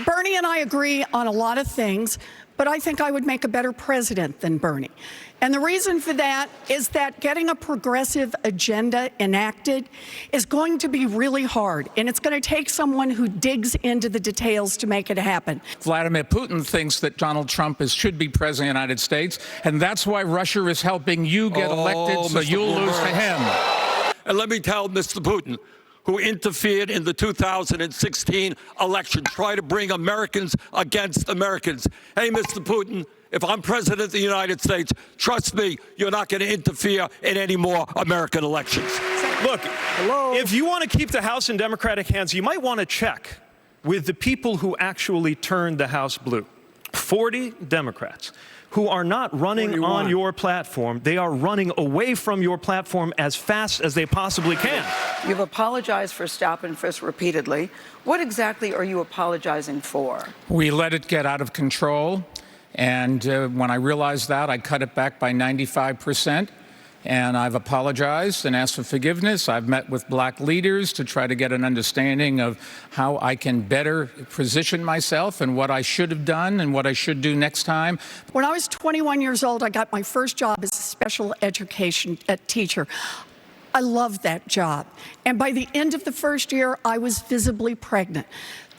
Bernie and I agree on a lot of things, but I think I would make a better president than Bernie. And the reason for that is that getting a progressive agenda enacted is going to be really hard, and it's going to take someone who digs into the details to make it happen. Vladimir Putin thinks that Donald Trump should be president of the United States, and that's why Russia is helping you get elected, so you'll lose to him. And let me tell Mr. Putin, who interfered in the 2016 election, try to bring Americans against Americans. Hey, Mr. Putin, if I'm president of the United States, trust me, you're not going to interfere in any more American elections. Look, if you want to keep the House in Democratic hands, you might want to check with the people who actually turned the House blue. 40 Democrats who are not running on your platform. They are running away from your platform as fast as they possibly can. You've apologized for stop and frisk repeatedly. What exactly are you apologizing for? We let it get out of control, and when I realized that, I cut it back by 95%. And I've apologized and asked for forgiveness. I've met with black leaders to try to get an understanding of how I can better position myself and what I should have done and what I should do next time. When I was 21 years old, I got my first job as a special education teacher. I loved that job. And by the end of the first year, I was visibly pregnant.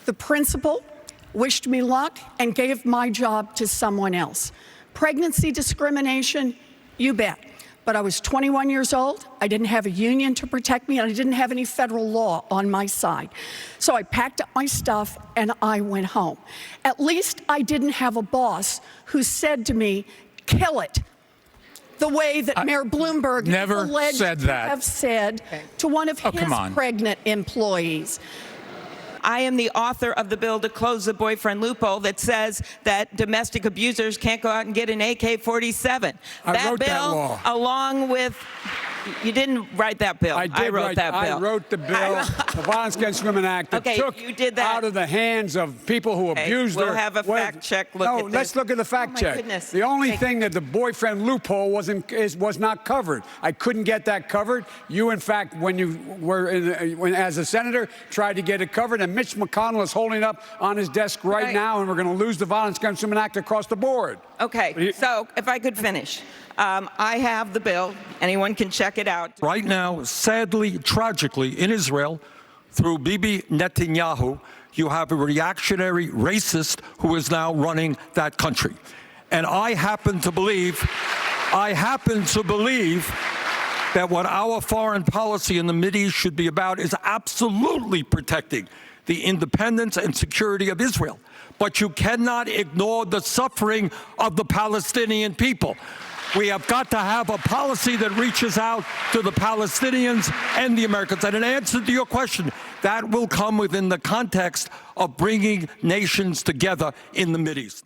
The principal wished me luck and gave my job to someone else. Pregnancy discrimination, you bet. But I was 21 years old, I didn't have a union to protect me, and I didn't have any federal law on my side. So I packed up my stuff and I went home. At least I didn't have a boss who said to me, kill it, the way that Mayor Bloomberg never is alleged said that. to have said to one of his pregnant employees. I am the author of the bill to close the boyfriend loophole that says that domestic abusers can't go out and get an AK-47. That bill, along with... You didn't write that bill. I wrote that bill. I wrote the bill, the Violence Against Women Act, that took you did that out of the hands of people who abused her. We'll have a fact check look at this. Let's look at the fact check. Goodness. The only thing that the boyfriend loophole was not covered. I couldn't get that covered. You, in fact, when you were as a senator, tried to get it covered, and Mitch McConnell is holding up on his desk right now, and we're going to lose the Violence Against Women Act across the board. Okay, so if I could finish. I have the bill. Anyone can check it out. Right now, sadly, tragically, in Israel, through Bibi Netanyahu, you have a reactionary racist who is now running that country. And I happen to believe that what our foreign policy in the Mideast should be about is absolutely protecting the independence and security of Israel. But you cannot ignore the suffering of the Palestinian people. We have got to have a policy that reaches out to the Palestinians and the Americans. And in answer to your question, that will come within the context of bringing nations together in the Mideast.